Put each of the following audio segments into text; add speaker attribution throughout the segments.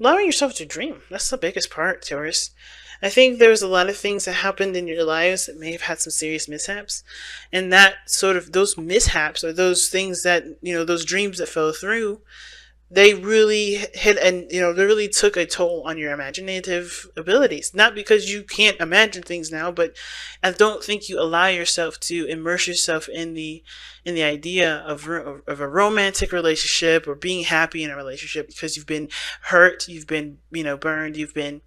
Speaker 1: allowing yourself to dream. That's the biggest part, Taurus. I think there's a lot of things that happened in your lives that may have had some serious mishaps. And that sort of those mishaps or those things that, those dreams that fell through, they really hit and, they really took a toll on your imaginative abilities. Not because you can't imagine things now, but I don't think you allow yourself to immerse yourself in the idea of a romantic relationship or being happy in a relationship because you've been hurt, you've been, burned, you've been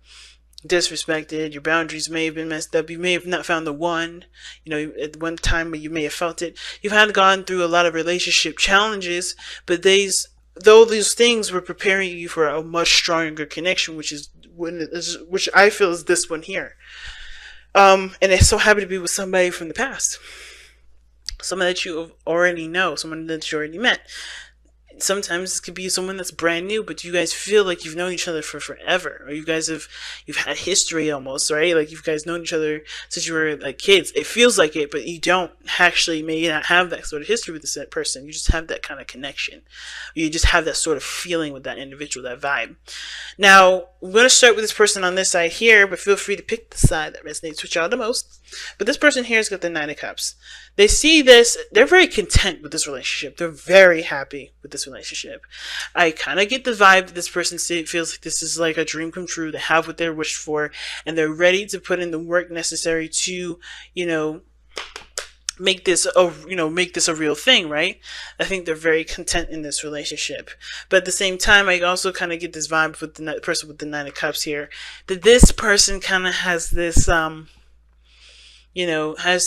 Speaker 1: disrespected, your boundaries may have been messed up, you may have not found the one, at one time where you may have felt it. You've had gone through a lot of relationship challenges, but though these things were preparing you for a much stronger connection, which I feel is this one here. And it's so happy to be with somebody from the past, someone that you already know, someone that you already met. Sometimes it could be someone that's brand new, but you guys feel like you've known each other for forever, or you've had history almost, right? Like you guys known each other since you were like kids. It feels like it, but you don't actually may not have that sort of history with this person. You just have that kind of connection. You just have that sort of feeling with that individual, that vibe. Now, we're going to start with this person on this side here, but feel free to pick the side that resonates with y'all the most. But this person here has got the Nine of Cups. They see this, they're very content with this relationship. They're very happy with this relationship. I kind of get the vibe that this person feels like this is like a dream come true. They have what they're wished for, and they're ready to put in the work necessary to, make this a real thing, right? I think they're very content in this relationship. But at the same time, I also kind of get this vibe with the person with the Nine of Cups here, that this person kind of has this, has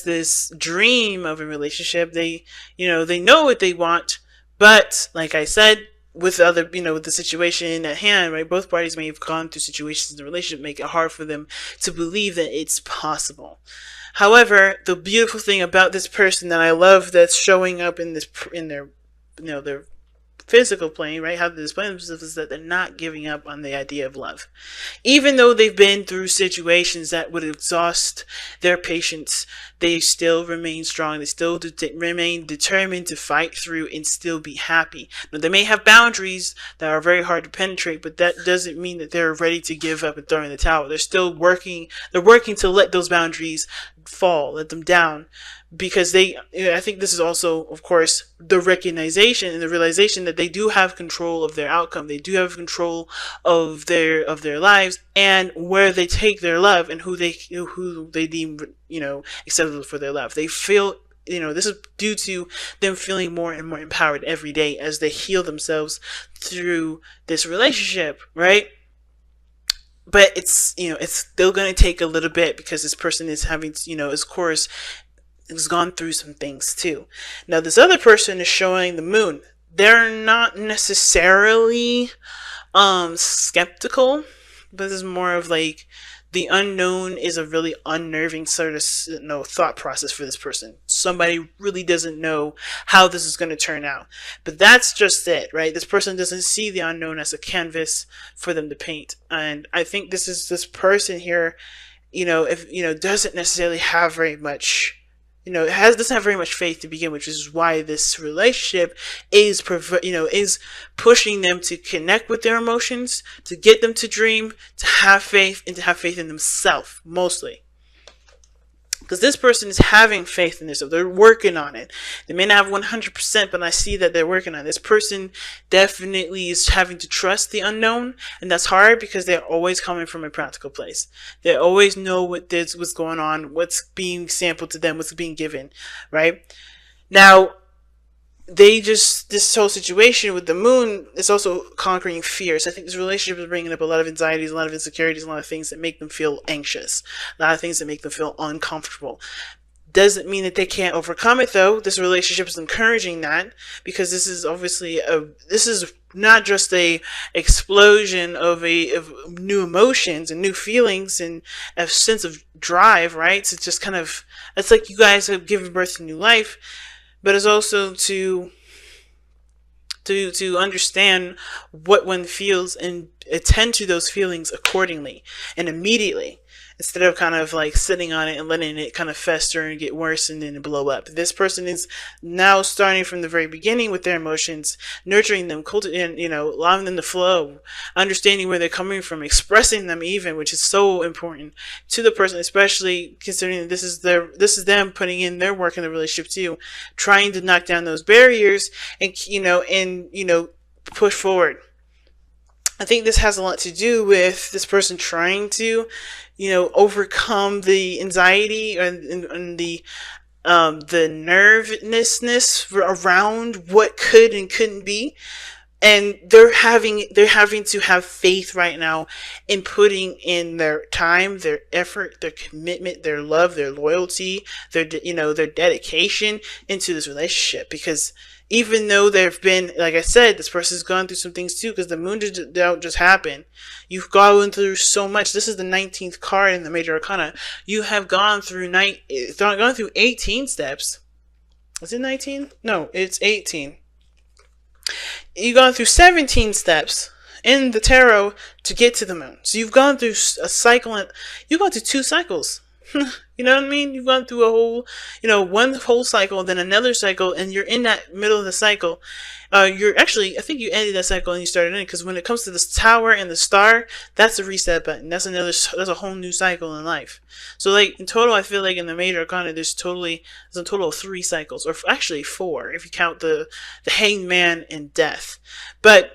Speaker 1: this dream of a relationship. They know what they want, but like I said, with with the situation at hand, right? Both parties may have gone through situations in the relationship, make it hard for them to believe that it's possible. However, the beautiful thing about this person that I love that's showing up in their, their physical plane, right? How they display themselves is that they're not giving up on the idea of love. Even though they've been through situations that would exhaust their patience, they still remain strong. They still remain determined to fight through and still be happy. Now, they may have boundaries that are very hard to penetrate, but that doesn't mean that they're ready to give up and throw in the towel. They're still working. They're working to let those boundaries fall, let them down. Because I think this is also, of course, the recognition and the realization that they do have control of their outcome. They do have control of their lives and where they take their love and who they deem, acceptable for their love. They feel, this is due to them feeling more and more empowered every day as they heal themselves through this relationship, right? But it's still going to take a little bit because this person is having, of course, has gone through some things too. Now, this other person is showing the moon. They're not necessarily skeptical, but this is more of like the unknown is a really unnerving sort of thought process for this person. Somebody really doesn't know how this is going to turn out. But that's just it, right? This person doesn't see the unknown as a canvas for them to paint. And I think this person here, doesn't necessarily have very much, doesn't have very much faith to begin with, which is why this relationship is pushing them to connect with their emotions, to get them to dream, to have faith, and to have faith in themselves, mostly. Because this person is having faith in themselves. They're working on it. They may not have 100%, but I see that they're working on it. This person definitely is having to trust the unknown. And that's hard because they're always coming from a practical place. They always know what's going on, what's being sampled to them, what's being given, right? Now, this whole situation with the moon is also conquering fears. I think this relationship is bringing up a lot of anxieties, a lot of insecurities, a lot of things that make them feel anxious, a lot of things that make them feel uncomfortable. Doesn't mean that they can't overcome it, though. This relationship is encouraging that, because this is obviously this is not just a explosion of new emotions and new feelings and a sense of drive, right? So it's just kind of, it's like you guys have given birth to new life. But it's also to understand what one feels and attend to those feelings accordingly and immediately. instead of kind of like sitting on it and letting it kind of fester and get worse and then blow up. This person is now starting from the very beginning with their emotions, nurturing them, cultivating, allowing them to flow, understanding where they're coming from, expressing them even, which is so important to the person, especially considering that this is them putting in their work in the relationship too, trying to knock down those barriers and push forward. I think this has a lot to do with this person trying to, overcome the anxiety and the nervousness around what could and couldn't be. And they're having to have faith right now in putting in their time, their effort, their commitment, their love, their loyalty, their dedication into this relationship. Because even though there've been, like I said, this person's gone through some things too, because the moon don't just happen. You've gone through so much. This is the 19th card in the major arcana. You have gone through 18 steps. Is it 19? No, it's 18. You've gone through 17 steps in the tarot to get to the moon. So you've gone through a cycle, you've gone through 2 cycles. You know what I mean? You've gone through a whole, one whole cycle, then another cycle, and you're in that middle of the cycle. I think you ended that cycle and you started in it, because when it comes to this tower and the star, that's a reset button. That's a whole new cycle in life. So like in total, I feel like in the major arcana, there's a total of 3 cycles, or actually 4 if you count the hanged man and death. But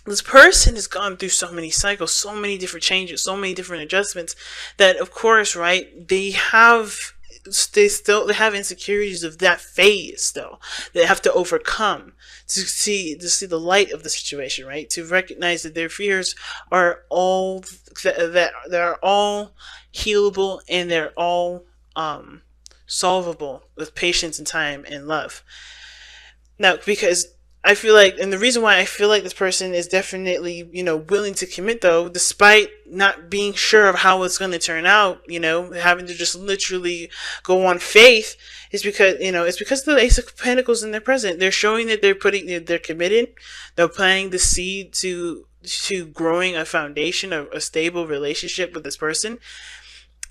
Speaker 1: this person has gone through so many cycles, so many different changes, so many different adjustments, that of course, right, they have insecurities of that phase still. They have to overcome to see the light of the situation, right? To recognize that their fears are all that they're all healable, and they're all solvable with patience and time and love. Now, because I feel like, and the reason why I feel like this person is definitely, willing to commit though, despite not being sure of how it's going to turn out, having to just literally go on faith, is because, it's because of the Ace of Pentacles in their present. They're showing that they're committed. They're planting the seed to growing a foundation of a stable relationship with this person.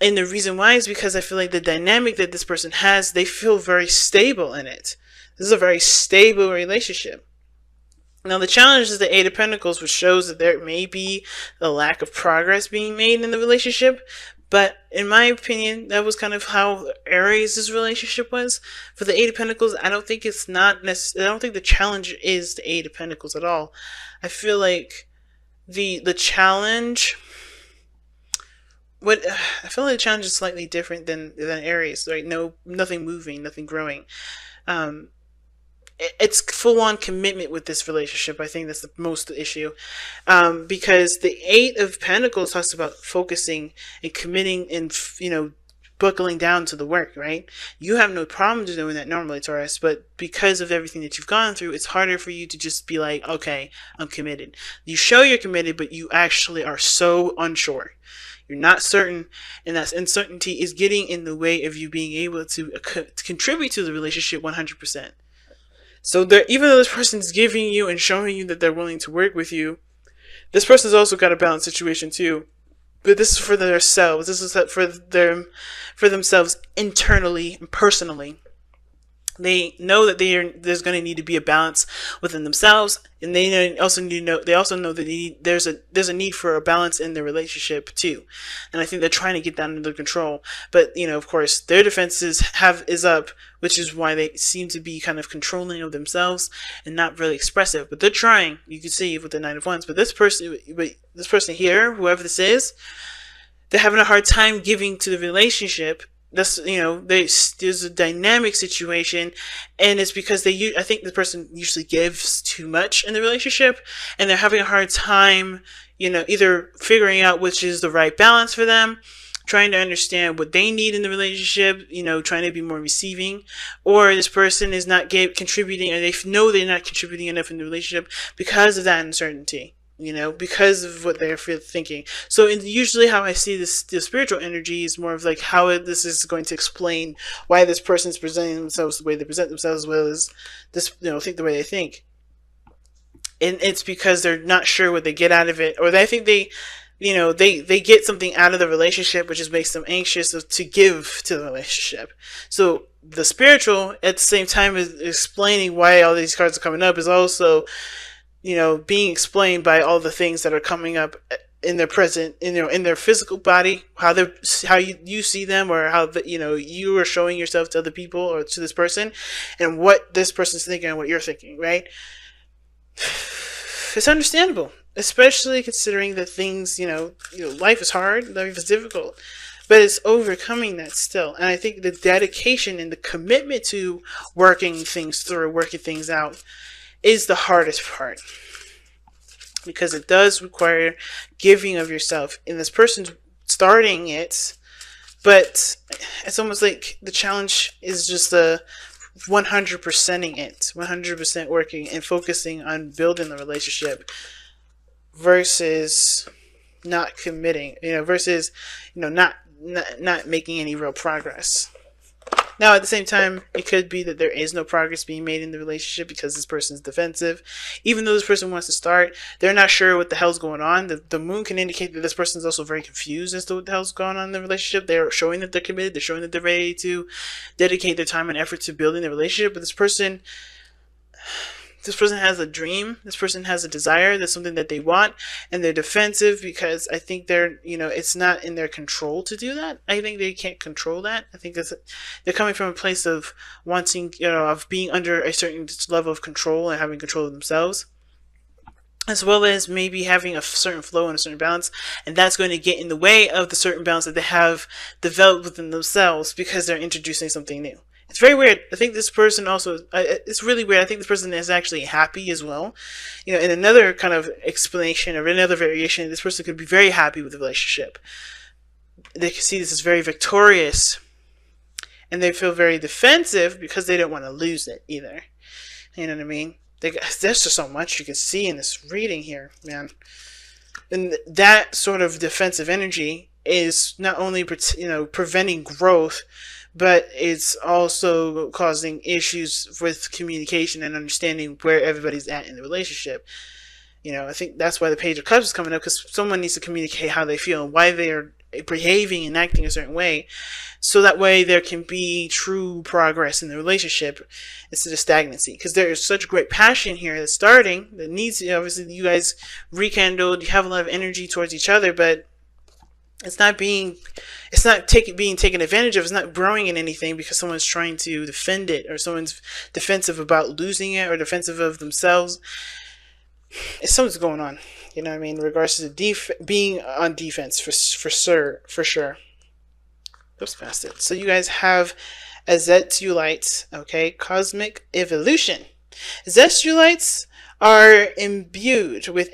Speaker 1: And the reason why is because I feel like the dynamic that this person has, they feel very stable in it. This is a very stable relationship. Now, the challenge is the 8 of Pentacles, which shows that there may be a lack of progress being made in the relationship. But in my opinion, that was kind of how Aries' relationship was. For the 8 of Pentacles, I don't think the challenge is the 8 of Pentacles at all. I feel like the challenge is slightly different than Aries, right? Nothing moving, nothing growing. It's full-on commitment with this relationship. I think that's the most issue, because the 8 of Pentacles talks about focusing and committing and buckling down to the work, right? You have no problem doing that normally, Taurus, but because of everything that you've gone through, it's harder for you to just be like, okay, I'm committed. You show you're committed, but you actually are so unsure. You're not certain, and that uncertainty is getting in the way of you being able to contribute to the relationship 100%. So even though this person's giving you and showing you that they're willing to work with you, this person's also got a balanced situation too. But this is for themselves. This is for themselves internally and personally. They know that there's going to need to be a balance within themselves, and they also know that there's a need for a balance in their relationship too. And I think they're trying to get that under control. But of course, their defenses is up, which is why they seem to be kind of controlling of themselves and not really expressive. But they're trying. You can see with the 9 of Wands. But this person here, whoever this is, they're having a hard time giving to the relationship. There's a dynamic situation, and it's because I think the person usually gives too much in the relationship, and they're having a hard time, either figuring out which is the right balance for them, trying to understand what they need in the relationship, trying to be more receiving, or this person is not contributing, and they know they're not contributing enough in the relationship because of that uncertainty. Because of what they're thinking. So usually how I see the spiritual energy is more of like how this is going to explain why this person's presenting themselves the way they present themselves, as well as this, think the way they think. And it's because they're not sure what they get out of it, or I think they get something out of the relationship, which just makes them anxious to give to the relationship. So the spiritual, at the same time as explaining why all these cards are coming up, is also, being explained by all the things that are coming up in their present, in their physical body, how you see them, or how you are showing yourself to other people or to this person, and what this person's thinking and what you're thinking, right? It's understandable, especially considering that things, life is hard, life is difficult, but it's overcoming that still. And I think the dedication and the commitment to working things through, working things out, is the hardest part, because it does require giving of yourself. And this person's starting it, but it's almost like the challenge is just the 100%ing it, 100% working and focusing on building the relationship versus not committing, versus, not making any real progress. Now, at the same time, it could be that there is no progress being made in the relationship because this person's defensive. Even though this person wants to start, they're not sure what the hell's going on. The moon can indicate that this person is also very confused as to what the hell's going on in the relationship. They're showing that they're committed. They're showing that they're ready to dedicate their time and effort to building the relationship. But this person has a dream. This person has a desire. That's something that they want, and they're defensive because I think it's not in their control to do that. I think they can't control that. I think they're coming from a place of wanting, of being under a certain level of control and having control of themselves, as well as maybe having a certain flow and a certain balance, and that's going to get in the way of the certain balance that they have developed within themselves because they're introducing something new. It's very weird. I think this person also, it's really weird. I think this person is actually happy as well. In another kind of explanation or another variation, this person could be very happy with the relationship. They can see this as very victorious, and they feel very defensive because they don't want to lose it either. You know what I mean? There's just so much you can see in this reading here, man. And that sort of defensive energy is not only, preventing growth, but it's also causing issues with communication and understanding where everybody's at in the relationship. I think that's why the Page of Cups is coming up, because someone needs to communicate how they feel and why they are behaving and acting a certain way, so that way there can be true progress in the relationship instead of stagnancy. Because there is such great passion here that's starting, that needs, obviously you guys rekindled, you have a lot of energy towards each other, but it's not being taken advantage of. It's not growing in anything because someone's trying to defend it, or someone's defensive about losing it, or defensive of themselves. Something's going on, in regards to being on defense for sure. Oops, past it. So you guys have Azteulite, okay, cosmic evolution. Azteulites are imbued with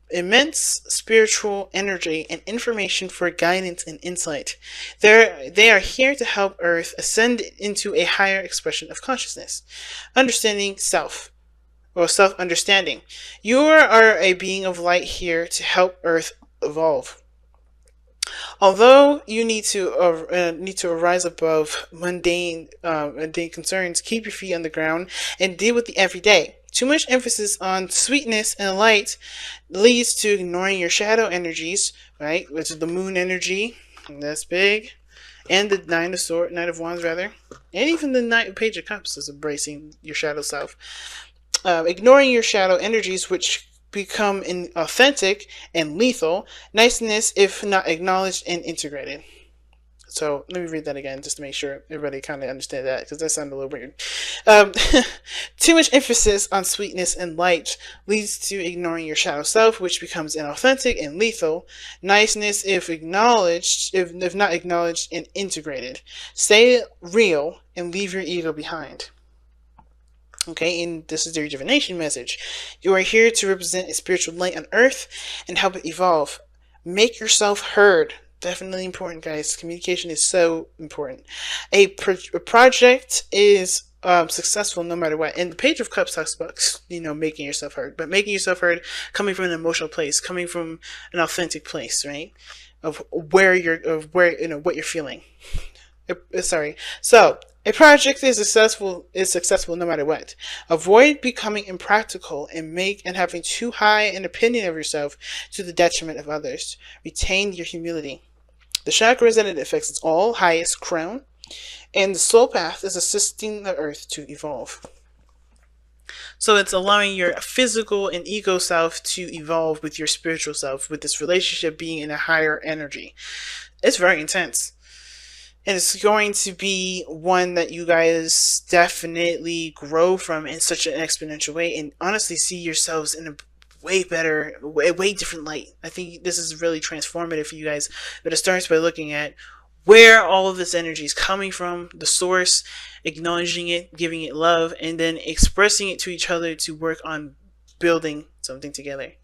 Speaker 1: immense spiritual energy and information for guidance and insight. They are here to help Earth ascend into a higher expression of consciousness, understanding self, or self-understanding. You are a being of light here to help Earth evolve. Although you need to rise above mundane concerns, keep your feet on the ground and deal with the everyday. Too much emphasis on sweetness and light leads to ignoring your shadow energies, right? Which is the moon energy, and that's big, and the Nine of Wands rather, and even the Page of Cups is embracing your shadow self. Ignoring your shadow energies, which become inauthentic and lethal. Niceness if not acknowledged and integrated. So let me read that again just to make sure everybody kind of understand that, because that sounded a little weird. Too much emphasis on sweetness and light leads to ignoring your shadow self, which becomes inauthentic and lethal. Niceness if acknowledged, if not acknowledged and integrated. Stay real and leave your ego behind. Okay, and this is the rejuvenation message. You are here to represent a spiritual light on Earth and help it evolve. Make yourself heard. Definitely important, guys. Communication is so important. A project is successful no matter what. And the Page of Cups talks about, making yourself heard. But making yourself heard coming from an emotional place, coming from an authentic place, right? Of what you're feeling. Sorry. So, A project is successful no matter what. Avoid becoming impractical and having too high an opinion of yourself to the detriment of others. Retain your humility. The chakra is at its affects its all highest crown, and the soul path is assisting the earth to evolve. So it's allowing your physical and ego self to evolve with your spiritual self, with this relationship being in a higher energy. It's very intense. And it's going to be one that you guys definitely grow from in such an exponential way, and honestly see yourselves in a way better, way different light. I think this is really transformative for you guys. But it starts by looking at where all of this energy is coming from, the source, acknowledging it, giving it love, and then expressing it to each other to work on building something together.